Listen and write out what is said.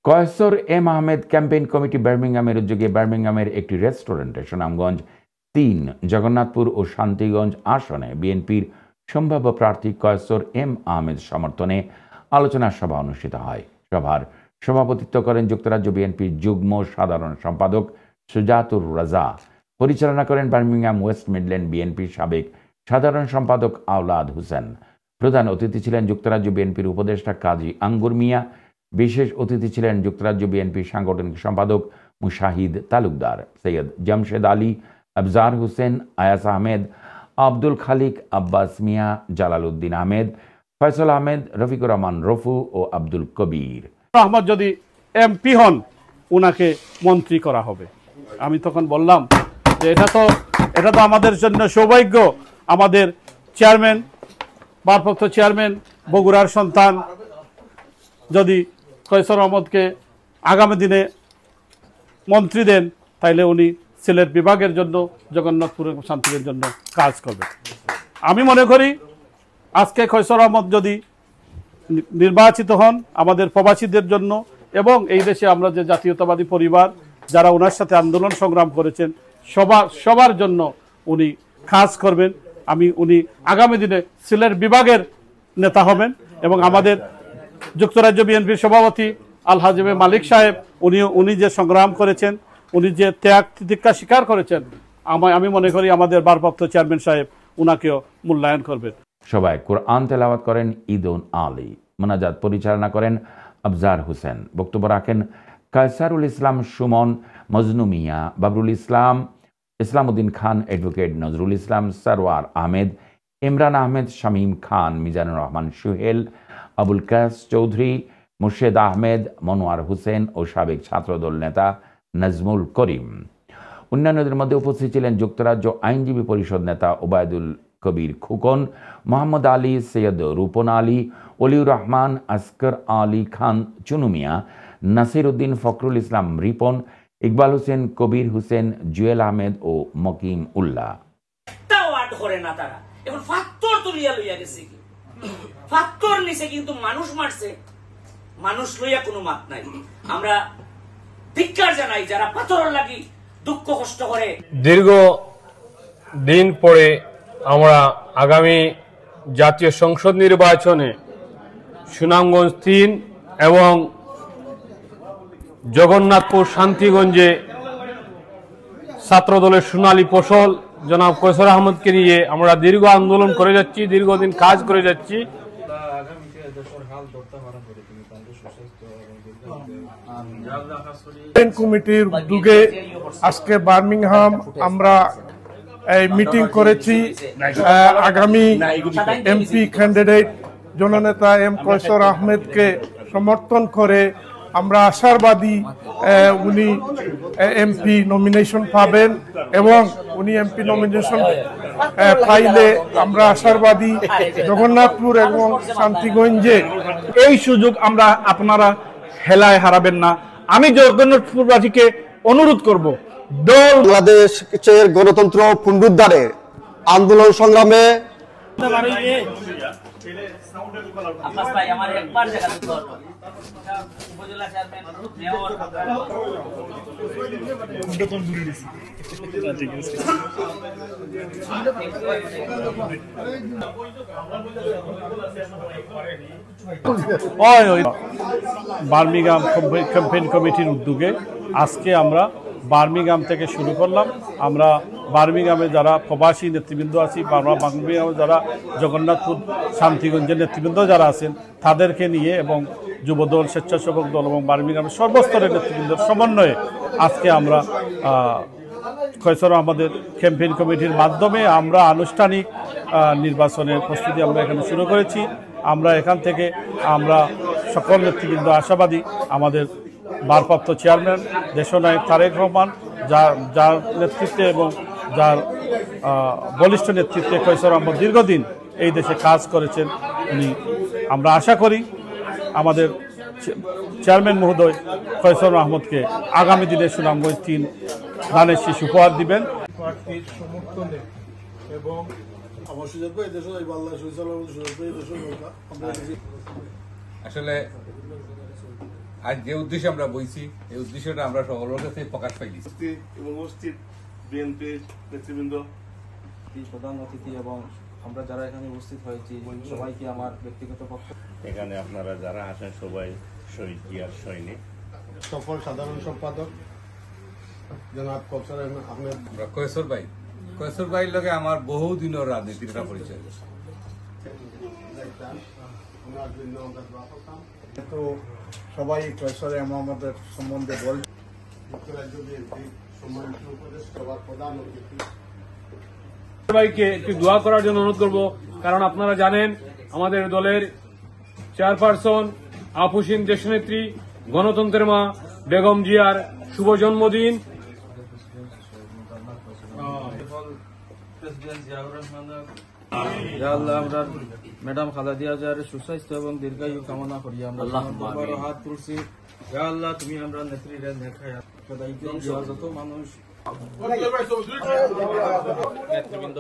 কয়েসর M Ahmed campaign committee বার্মিংহামের উদ্যোগে বার্মিংহামের একটি রেস্টুরেন্টে সুনামগঞ্জ ৩, জগন্নাথপুর ও শান্তিগঞ্জ আসনে বিএনপির সম্ভাব্য প্রার্থী কয়েসর এম আহমেদ সমর্থনে আলোচনা সভা অনুষ্ঠিত হয়। সভার সভাপতিত্ব করেন যুক্তরাজ্য বিএনপির যুগ্ম সাধারণ সম্পাদক সুজাতুর রাজা। পরিচালনা করেন বার্মিংহাম ওয়েস্ট মিডল্যান্ড বিএনপির সাবেক সাধারণ সম্পাদক আওলাদ হোসেন। প্রধান অতিথি ছিলেন যুক্তরাজ্য বিএনপির উপদেষ্টা কাজী আঙ্গুর মিয়া। বিশেষ অতিথি ছিলেন যুক্তরাজ্য বিএনপির সাংগঠনিক সম্পাদক মুশাহিদ তালুকদার, সৈয়দ জামশেদ আলী, আফজার হোসেন, আয়াস আহমেদ, আব্দুল খালিক, আব্বাস মিয়া, জালাল উদ্দিন আহমেদ, ফয়সাল আহমেদ, রফিকুর রহমান রফু ও আব্দুল কবির। আহমদ যদি এমপি হন উনাকে মন্ত্রী করা হবে। আমি তখন বললাম যে এটা তো আমাদের জন্য সৌভাগ্য। আমাদের চেয়ারম্যান, ভারপ্রাপ্ত চেয়ারম্যান, বগুড়ার সন্তান, যদি কয়েসর আহমদকে আগামী দিনে মন্ত্রী দেন তাইলে উনি সিলেট বিভাগের জন্য, জগন্নাথপুর এবং শান্তিগঞ্জের জন্য কাজ করবেন। আমি মনে করি আজকে কয়েসর আহমদ যদি নির্বাচিত হন আমাদের প্রবাসীদের জন্য এবং এই দেশে আমরা যে জাতীয়তাবাদী পরিবার যারা ওনার সাথে আন্দোলন সংগ্রাম করেছেন সবার জন্য উনি কাজ করবেন। উনি আগামী দিনে সিলেট বিভাগের নেতা হবেন এবং আমাদের যুক্তরাজ্য বিএনপির সভাপতি আলহাজ মালিক সাহেব উনি যে সংগ্রাম করেছেন, উনি যে ত্যাগ তিতিক্ষা স্বীকার করেছেন, আমি মনে করি আমাদের ভারপ্রাপ্ত চেয়ারম্যান সাহেব উনাকেও মূল্যায়ন করবেন। সবাই কোরআন তেলাওয়াত করেন ঈদুন আলী। মোনাজাত পরিচালনা করেন আফজার হোসেন। বক্তব্য রাখেন কায়সারুল ইসলাম সুমন, মজনু মিয়া, বাবরুল ইসলাম, ইসলামউদ্দিন খান, অ্যাডভোকেট নজরুল ইসলাম, সারওয়ার আহমেদ, ইমরান আহমেদ, শামীম খান, মিজানুর রহমান সুহেল, আবুল কাস চৌধুরী, মুর্শেদ আহমেদ, মনোয়ার হোসেন ও সাবেক ছাত্রদল নেতা নাজমুল করিম। অন্যান্যদের মধ্যে উপস্থিত ছিলেন যুক্তরাজ্য আইনজীবী পরিষদ নেতা ওবায়দুল কবির খোকন, মোহাম্মদ আলী, সৈয়দ রূপন আলী, অলিউর রহমান, আসকর আলী খান চুনু মিয়া, নাসির উদ্দিন, ফখরুল ইসলাম রিপন, ইকবাল হোসেন, কবির হোসেন, জুয়েল আহমেদ ও মকিম উল্লাহ। ফাত্তর নিচে কিন্তু মানুষ মারছে, মানুষ লইয়া কোনো মাত নাই। আমরা ধিক্কার জানাই যারা পাথর লাগি দুঃখ কষ্ট করে। দীর্ঘ দিন পরে আমরা আগামী জাতীয় সংসদ নির্বাচনে সুনামগঞ্জ ৩ এবং জগন্নাথপুর শান্তিগঞ্জে ছাত্রদলের সোনালী ফসল জনাব কয়েসর আহমদকে নিয়ে আমরা দীর্ঘ আন্দোলন করে যাচ্ছি, দীর্ঘদিন কাজ করে যাচ্ছি। কমিটির উদ্যোগে আজকে বার্মিংহাম আমরা এই মিটিং করেছি। আগামী এমপি ক্যান্ডিডেট জননেতা এম কয়েসর আহমেদকে সমর্থন করে আমরা আশাবাদী উনি এমপি নমিনেশন পাবেন এবং উনি এমপি নমিনেশন পাইলে আমরা আশাবাদী জগন্নাথপুর এবং শান্তিগঞ্জে এই সুযোগ আপনারা হেলায় হারাবেন না। আমি জগন্নাথপুরবাসীকে অনুরোধ করব, বাংলাদেশের গণতন্ত্র পুনরুদ্ধারে আন্দোলন সংগ্রামে বার্মিংহাম ক্যাম্পেইন কমিটির উদ্যোগে আজকে আমরা বার্মিংহাম থেকে শুরু করলাম। আমরা বার্মিংহামে যারা প্রবাসী নেতৃবৃন্দ আছি, বার্মিংহামে যারা জগন্নাথপুর শান্তিগঞ্জের নেতৃবৃন্দ যারা আছেন তাদেরকে নিয়ে এবং যুবদল, স্বেচ্ছাসেবক দল এবং বার্মিংহামের সর্বস্তরের নেতৃবৃন্দের সমন্বয়ে আজকে আমরা কয়েসর আহমদের ক্যাম্পেইন কমিটির মাধ্যমে আমরা আনুষ্ঠানিক নির্বাচনের প্রস্তুতি আমরা এখানে শুরু করেছি। আমরা এখান থেকে আমরা সকল নেতৃবৃন্দ আশাবাদী আমাদের ভারপ্রাপ্ত চেয়ারম্যান দেশনায়ক তারেক রহমান যার নেতৃত্বে এবং যার বলিষ্ঠ নেতৃত্বে কয়েসর আহমদ দীর্ঘদিন এই দেশে কাজ করেছেন। আমরা আশা করি আমাদের চেয়ারম্যান মহোদয় কয়েসর আহমদকে আগামী দিনে সুনামগঞ্জ ৩ ধানের শীষ উপহার দিবেন। আসলে আজ যে উদ্দেশ্যে আমরা বইছি এই উদ্দেশ্যটা আমরা সকলের কাছে প্রকাশ পাই দিচ্ছি। এবং উপস্থিত বিএনপির নেতৃবৃন্দ, প্রধান অতিথি এবং আমরা যারা এখানে উপস্থিত হয়েছি সবাইকে আমার ব্যক্তিগত পক্ষ এখানে আপনারা যারা আসেন সবাই শহীদ জিয়ার সৈনিক। সফল সাধারণ সম্পাদক জনাব কৌশল আহমেদ, আমরা কয়েসর ভাইয়ের লগে আমার বহু দিনের রাজনীতির একটা পরিচয়। তো সবাই কৌশল আমাদের সম্বন্ধে বল। যুক্তরাজ্য বিএনপি সম্মানিত উপদেষ্টা প্রধান অতিথি সবাইকে একটু দোয়া করার জন্য অনুরোধ করব, কারণ আপনারা জানেন আমাদের দলের চেয়ারপারসন আফুসিন দেশনেত্রী গণতন্ত্রের মা বেগম জিয়ার শুভ জন্মদিন। প্রেসিডেন্ট জিয়াউর রহমানের আমরা ম্যাডাম খালেদা জিয়ার সুস্বাস্থ্য এবং দীর্ঘায়ু কামনা করি। আমরা দরবারে হাত তুলছি, ইয়া আল্লাহ তুমি আমরা নেত্রীরা দেখায় যত মানুষ নেতৃবৃন্দ